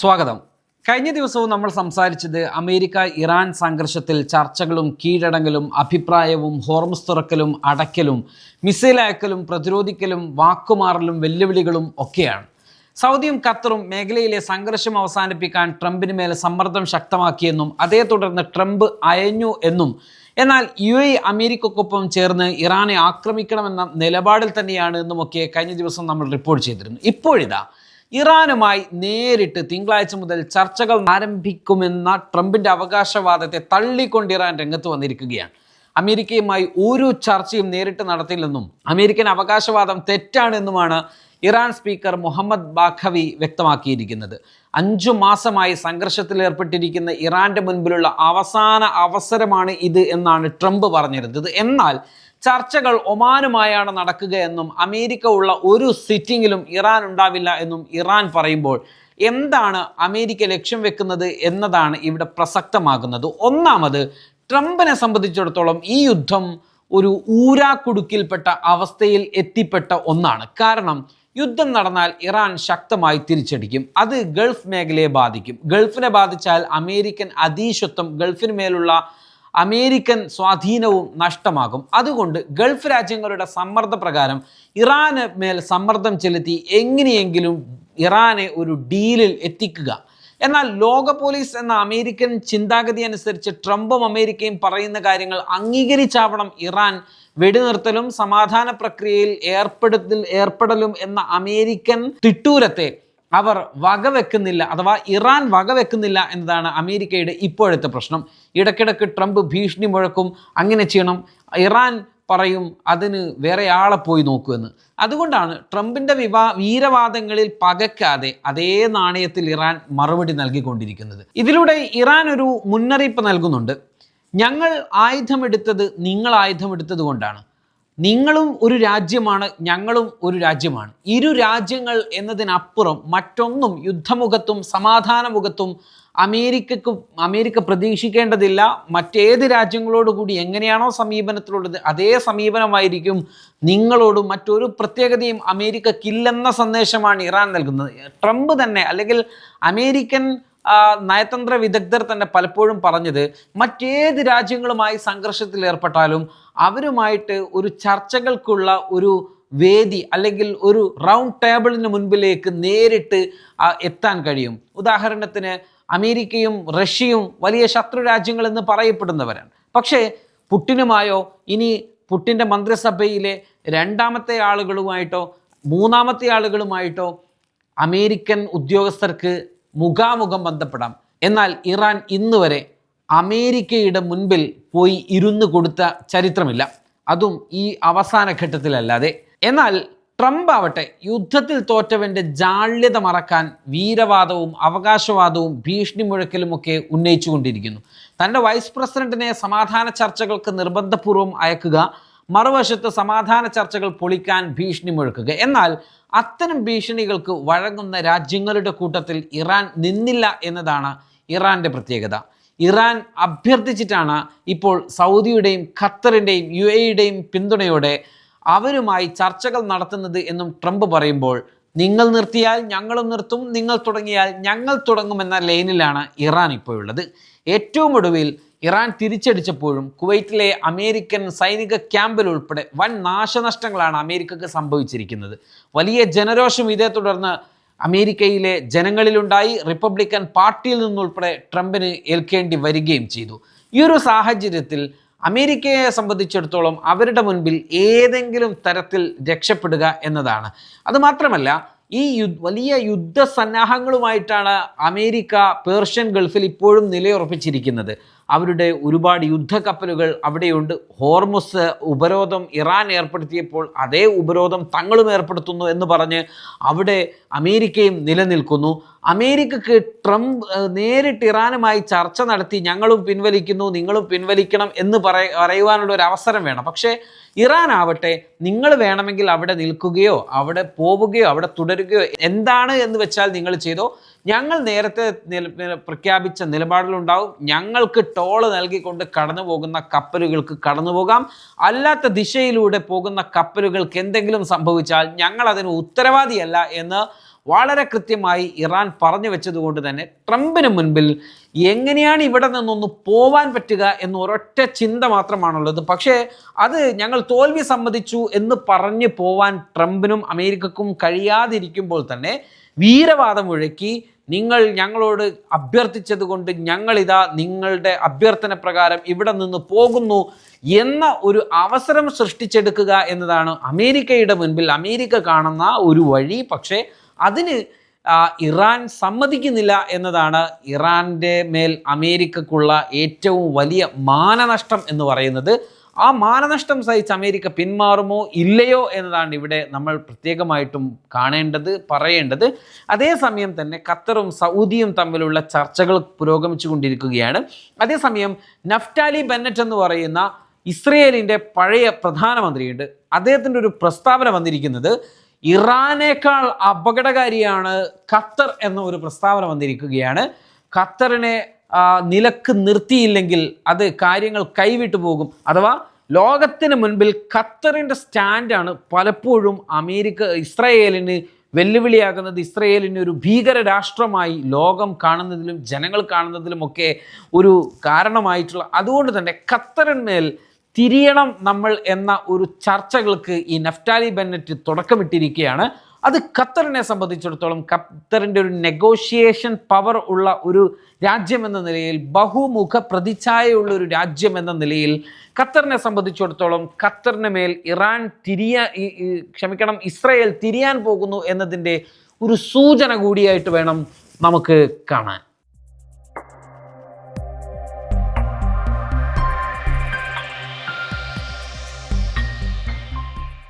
സ്വാഗതം. കഴിഞ്ഞ ദിവസവും നമ്മൾ സംസാരിച്ചത് അമേരിക്ക ഇറാൻ സംഘർഷത്തിൽ ചർച്ചകളും കീഴടങ്ങലും അഭിപ്രായവും ഹോർമുസ് തുറക്കലും അടയ്ക്കലും മിസൈൽ അയക്കലും പ്രതിരോധിക്കലും വാക്കുമാറലും വെല്ലുവിളികളും ഒക്കെയാണ്. സൗദിയും ഖത്തറും മേഖലയിലെ സംഘർഷം അവസാനിപ്പിക്കാൻ ട്രംപിന് മേൽ സമ്മർദ്ദം ശക്തമാക്കിയെന്നും അതേ തുടർന്ന് ട്രംപ് അയഞ്ഞു എന്നും എന്നാൽ UAE അമേരിക്കക്കൊപ്പം ചേർന്ന് ഇറാനെ ആക്രമിക്കണമെന്ന നിലപാടിൽ തന്നെയാണ് എന്നുമൊക്കെ കഴിഞ്ഞ ദിവസം നമ്മൾ റിപ്പോർട്ട് ചെയ്തിരുന്നു. ഇപ്പോഴിതാ ഇറാനുമായി നേരിട്ട് തിങ്കളാഴ്ച മുതൽ ചർച്ചകൾ ആരംഭിക്കുമെന്ന ട്രംപിന്റെ അവകാശവാദത്തെ തള്ളിക്കൊണ്ട് ഇറാൻ രംഗത്ത് വന്നിരിക്കുകയാണ്. അമേരിക്കയുമായി ഒരു ചർച്ചയും നേരിട്ട് നടത്തില്ലെന്നും അമേരിക്കൻ അവകാശവാദം തെറ്റാണെന്നുമാണ് ഇറാൻ സ്പീക്കർ മുഹമ്മദ് ബാഖവി വ്യക്തമാക്കിയിരിക്കുന്നത്. 5 മാസമായി സംഘർഷത്തിൽ ഏർപ്പെട്ടിരിക്കുന്ന ഇറാന്റെ മുൻപിലുള്ള അവസാന അവസരമാണ് ഇത് എന്നാണ് ട്രംപ് പറഞ്ഞിരുന്നത്. എന്നാൽ ചർച്ചകൾ ഒമാനുമായാണ് നടക്കുകയെന്നും അമേരിക്ക ഉള്ള ഒരു സിറ്റിങ്ങിലും ഇറാൻ ഉണ്ടാവില്ല എന്നും ഇറാൻ പറയുമ്പോൾ എന്താണ് അമേരിക്ക ലക്ഷ്യം വെക്കുന്നത് എന്നതാണ് ഇവിടെ പ്രസക്തമാകുന്നത്. ഒന്നാമത്, ട്രംപിനെ സംബന്ധിച്ചിടത്തോളം ഈ യുദ്ധം ഒരു ഊരാക്കുടുക്കിൽപ്പെട്ട അവസ്ഥയിൽ എത്തിപ്പെട്ട ഒന്നാണ്. കാരണം യുദ്ധം നടന്നാൽ ഇറാൻ ശക്തമായി തിരിച്ചടിക്കും. അത് ഗൾഫ് മേഖലയെ ബാധിക്കും. ഗൾഫിനെ ബാധിച്ചാൽ അമേരിക്കൻ അധീശത്വം, ഗൾഫിന് മേലുള്ള അമേരിക്കൻ സ്വാധീനവും നഷ്ടമാകും. അതുകൊണ്ട് ഗൾഫ് രാജ്യങ്ങളുടെ സമ്മർദ്ദ പ്രകാരം ഇറാന് മേൽ സമ്മർദ്ദം ചെലുത്തി എങ്ങനെയെങ്കിലും ഇറാനെ ഒരു ഡീലിൽ എത്തിക്കുക. എന്നാൽ ലോക പോലീസ് എന്ന അമേരിക്കൻ ചിന്താഗതി അനുസരിച്ച് ട്രംപും അമേരിക്കയും പറയുന്ന കാര്യങ്ങൾ അംഗീകരിച്ചാവണം ഇറാൻ വെടിനിർത്തലും സമാധാന പ്രക്രിയയിൽ ഏർപ്പെടലും എന്ന അമേരിക്കൻ തിട്ടൂരത്തെ അവർ വകവെക്കുന്നില്ല, അഥവാ ഇറാൻ വകവെക്കുന്നില്ല എന്നതാണ് അമേരിക്കയുടെ ഇപ്പോഴത്തെ പ്രശ്നം. ഇടയ്ക്കിടയ്ക്ക് ട്രംപ് ഭീഷണി മുഴക്കും, അങ്ങനെ ചെയ്യണം. ഇറാൻ പറയും അതിന് വേറെ ആളെ പോയി നോക്കുമെന്ന്. അതുകൊണ്ടാണ് ട്രംപിൻ്റെ വീരവാദങ്ങളിൽ പകയ്ക്കാതെ അതേ നാണയത്തിൽ ഇറാൻ മറുപടി നൽകിക്കൊണ്ടിരിക്കുന്നത്. ഇതിലൂടെ ഇറാൻ ഒരു മുന്നറിയിപ്പ് നൽകുന്നുണ്ട്. ഞങ്ങൾ ആയുധമെടുത്തത് നിങ്ങൾ ആയുധമെടുത്തത് കൊണ്ടാണ്. നിങ്ങളും ഒരു രാജ്യമാണ്, ഞങ്ങളും ഒരു രാജ്യമാണ്. ഇരു രാജ്യങ്ങൾ എന്നതിനപ്പുറം മറ്റൊന്നും യുദ്ധമുഖത്തും സമാധാനമുഖത്തും അമേരിക്ക പ്രതീക്ഷിക്കേണ്ടതില്ല. മറ്റേത് രാജ്യങ്ങളോടുകൂടി എങ്ങനെയാണോ സമീപനത്തിലുള്ളത് അതേ സമീപനമായിരിക്കും നിങ്ങളോടും. മറ്റൊരു പ്രത്യേകതയും അമേരിക്കക്കില്ലെന്ന സന്ദേശമാണ് ഇറാൻ നൽകുന്നത്. ട്രംപ് തന്നെ, അല്ലെങ്കിൽ അമേരിക്കൻ നയതന്ത്ര വിദഗ്ധർ തന്നെ പലപ്പോഴും പറഞ്ഞത്, മറ്റേത് രാജ്യങ്ങളുമായി സംഘർഷത്തിൽ ഏർപ്പെട്ടാലും അവരുമായിട്ട് ഒരു ചർച്ചകൾക്കുള്ള ഒരു വേദി അല്ലെങ്കിൽ ഒരു റൗണ്ട് ടേബിളിന് മുൻപിലേക്ക് നേരിട്ട് എത്താൻ കഴിയും. ഉദാഹരണത്തിന് അമേരിക്കയും റഷ്യയും വലിയ ശത്രു രാജ്യങ്ങളെന്ന് പറയപ്പെടുന്നവരാണ്. പക്ഷേ പുടിനുമായോ ഇനി പുടിൻ്റെ മന്ത്രിസഭയിലെ രണ്ടാമത്തെ ആളുകളുമായിട്ടോ മൂന്നാമത്തെ ആളുകളുമായിട്ടോ അമേരിക്കൻ ഉദ്യോഗസ്ഥർക്ക് മുഖാമുഖം ബന്ധപ്പെടാം. എന്നാൽ ഇറാൻ ഇന്ന് വരെ അമേരിക്കയുടെ മുൻപിൽ പോയി ഇരുന്ന് കൊടുത്ത ചരിത്രമില്ല, അതും ഈ അവസാന ഘട്ടത്തിലല്ലാതെ. എന്നാൽ ട്രംപ് ആവട്ടെ യുദ്ധത്തിൽ തോറ്റവൻ്റെ ജാള്യത മറക്കാൻ വീരവാദവും അവകാശവാദവും ഭീഷണി മുഴക്കലുമൊക്കെ ഉന്നയിച്ചുകൊണ്ടിരിക്കുന്നു. തൻ്റെ വൈസ് പ്രസിഡന്റിനെ സമാധാന ചർച്ചകൾക്ക് നിർബന്ധപൂർവ്വം അയക്കുക, മറുവശത്ത് സമാധാന ചർച്ചകൾ പൊളിക്കാൻ ഭീഷണി മുഴക്കുക. എന്നാൽ അത്തരം ഭീഷണികൾക്ക് വഴങ്ങുന്ന രാജ്യങ്ങളുടെ കൂട്ടത്തിൽ ഇറാൻ നിന്നില്ല എന്നതാണ് ഇറാൻ്റെ പ്രത്യേകത. ഇറാൻ അഭ്യർത്ഥിച്ചിട്ടാണ് ഇപ്പോൾ സൗദിയുടെയും ഖത്തറിൻ്റെയും UAEയുടെയും പിന്തുണയോടെ അവരുമായി ചർച്ചകൾ നടത്തുന്നത് എന്നും ട്രംപ് പറയുമ്പോൾ, നിങ്ങൾ നിർത്തിയാൽ ഞങ്ങളും നിർത്തും, നിങ്ങൾ തുടങ്ങിയാൽ ഞങ്ങൾ തുടങ്ങുമെന്ന ലൈനിലാണ് ഇറാൻ ഇപ്പോഴുള്ളത്. ഏറ്റവും ഒടുവിൽ ഇറാൻ തിരിച്ചടിച്ചപ്പോഴും കുവൈറ്റിലെ അമേരിക്കൻ സൈനിക ക്യാമ്പിൽ ഉൾപ്പെടെ വൻ നാശനഷ്ടങ്ങളാണ് അമേരിക്കക്ക് സംഭവിച്ചിരിക്കുന്നത്. വലിയ ജനരോഷം ഇതേ തുടർന്ന് അമേരിക്കയിലെ ജനങ്ങളിലുണ്ടായി. റിപ്പബ്ലിക്കൻ പാർട്ടിയിൽ നിന്നുൾപ്പെടെ ട്രംപിന് ഏൽക്കേണ്ടി വരികയും ചെയ്തു. ഈ ഒരു സാഹചര്യത്തിൽ അമേരിക്കയെ സംബന്ധിച്ചിടത്തോളം അവരുടെ മുൻപിൽ ഏതെങ്കിലും തരത്തിൽ രക്ഷപ്പെടുക എന്നതാണ്. അതുമാത്രമല്ല, ഈ വലിയ യുദ്ധസന്നാഹങ്ങളുമായിട്ടാണ് അമേരിക്ക പേർഷ്യൻ ഗൾഫിൽ ഇപ്പോഴും നിലയുറപ്പിച്ചിരിക്കുന്നത്. അവരുടെ ഒരുപാട് യുദ്ധക്കപ്പലുകൾ അവിടെയുണ്ട്. ഹോർമുസ് ഉപരോധം ഇറാൻ ഏർപ്പെടുത്തിയപ്പോൾ അതേ ഉപരോധം തങ്ങളും ഏർപ്പെടുത്തുന്നു എന്ന് പറഞ്ഞ് അവിടെ അമേരിക്കയും നിലനിൽക്കുന്നു. അമേരിക്കക്ക് ട്രംപ് നേരിട്ട് ഇറാനുമായി ചർച്ച നടത്തി ഞങ്ങളും പിൻവലിക്കുന്നു, നിങ്ങളും പിൻവലിക്കണം എന്ന് പറയുവാനുള്ള ഒരു അവസരം വേണം. പക്ഷേ ഇറാൻ ആവട്ടെ, നിങ്ങൾ വേണമെങ്കിൽ അവിടെ നിൽക്കുകയോ അവിടെ പോവുകയോ അവിടെ തുടരുകയോ എന്താണ് എന്ന് വെച്ചാൽ നിങ്ങൾ ചെയ്തോ, ഞങ്ങൾ നേരത്തെ പ്രഖ്യാപിച്ച നിലപാടിലുണ്ടാവും. ഞങ്ങൾക്ക് ടോള് നൽകിക്കൊണ്ട് കടന്നു പോകുന്ന കപ്പലുകൾക്ക് കടന്നു പോകാം. അല്ലാത്ത ദിശയിലൂടെ പോകുന്ന കപ്പലുകൾക്ക് എന്തെങ്കിലും സംഭവിച്ചാൽ ഞങ്ങൾ അതിന് ഉത്തരവാദിയല്ല എന്ന് വളരെ കൃത്യമായി ഇറാൻ പറഞ്ഞു വെച്ചതുകൊണ്ട് തന്നെ ട്രംപിന് മുൻപിൽ എങ്ങനെയാണ് ഇവിടെ നിന്നൊന്ന് പോവാൻ പറ്റുക എന്ന് ഒരൊറ്റ ചിന്ത മാത്രമാണുള്ളത്. പക്ഷേ അത് ഞങ്ങൾ തോൽവി സമ്മതിച്ചു എന്ന് പറഞ്ഞ് പോവാൻ ട്രംപിനും അമേരിക്കക്കും കഴിയാതിരിക്കുമ്പോൾ തന്നെ വീരവാദം മുഴക്കി നിങ്ങൾ ഞങ്ങളോട് അഭ്യർത്ഥിച്ചത് കൊണ്ട് ഞങ്ങളിതാ നിങ്ങളുടെ അഭ്യർത്ഥന പ്രകാരം ഇവിടെ നിന്ന് പോകുന്നു എന്ന ഒരു അവസരം സൃഷ്ടിച്ചെടുക്കുക എന്നതാണ് അമേരിക്കയുടെ മുൻപിൽ അമേരിക്ക കാണുന്ന ഒരു വഴി. പക്ഷേ അതിന് ഇറാൻ സമ്മതിക്കുന്നില്ല എന്നതാണ് ഇറാൻ്റെ മേൽ അമേരിക്കക്കുള്ള ഏറ്റവും വലിയ മാനനഷ്ടം എന്ന് പറയുന്നത്. ആ മാനനഷ്ടം സഹിച്ച് അമേരിക്ക പിന്മാറുമോ ഇല്ലയോ എന്നതാണ് ഇവിടെ നമ്മൾ പ്രത്യേകമായിട്ടും കാണേണ്ടത്, പറയേണ്ടത്. അതേസമയം തന്നെ ഖത്തറും സൗദിയും തമ്മിലുള്ള ചർച്ചകൾ പുരോഗമിച്ചു കൊണ്ടിരിക്കുകയാണ്. അതേസമയം നഫ്റ്റാലി ബെന്നറ്റ് എന്ന് പറയുന്ന ഇസ്രയേലിൻ്റെ പഴയ പ്രധാനമന്ത്രിയുണ്ട്. അദ്ദേഹത്തിൻ്റെ ഒരു പ്രസ്താവന വന്നിരിക്കുന്നത് ഇറാനേക്കാൾ അപകടകാരിയാണ് ഖത്തർ എന്ന ഒരു പ്രസ്താവന വന്നിരിക്കുകയാണ്. ഖത്തറിനെ നിലക്ക് നിർത്തിയില്ലെങ്കിൽ അത് കാര്യങ്ങൾ കൈവിട്ടു പോകും. അഥവാ ലോകത്തിന് മുൻപിൽ ഖത്തറിൻ്റെ സ്റ്റാൻഡാണ് പലപ്പോഴും ഇസ്രായേലിന് വെല്ലുവിളിയാകുന്നത്. ഇസ്രായേലിന് ഒരു ഭീകര രാഷ്ട്രമായി ലോകം കാണുന്നതിലും ജനങ്ങൾ കാണുന്നതിലുമൊക്കെ ഒരു കാരണമായിട്ടുള്ള, അതുകൊണ്ട് തന്നെ ഖത്തറിന്മേൽ തിരിയണം നമ്മൾ എന്ന ഒരു ചർച്ചകൾക്ക് ഈ നഫ്റ്റാലി ബെന്നറ്റ് തുടക്കമിട്ടിരിക്കുകയാണ്. അത് ഖത്തറിനെ സംബന്ധിച്ചിടത്തോളം ഖത്തറിൻ്റെ ഒരു നെഗോഷിയേഷൻ പവർ ഉള്ള ഒരു രാജ്യം എന്ന നിലയിൽ, ബഹുമുഖ പ്രതിച്ഛായയുള്ള ഒരു രാജ്യം എന്ന നിലയിൽ ഖത്തറിനെ സംബന്ധിച്ചിടത്തോളം ഖത്തറിന് മേൽ ഇസ്രായേൽ തിരിയാൻ പോകുന്നു എന്നതിൻ്റെ ഒരു സൂചന കൂടിയായിട്ട് വേണം നമുക്ക് കാണാൻ.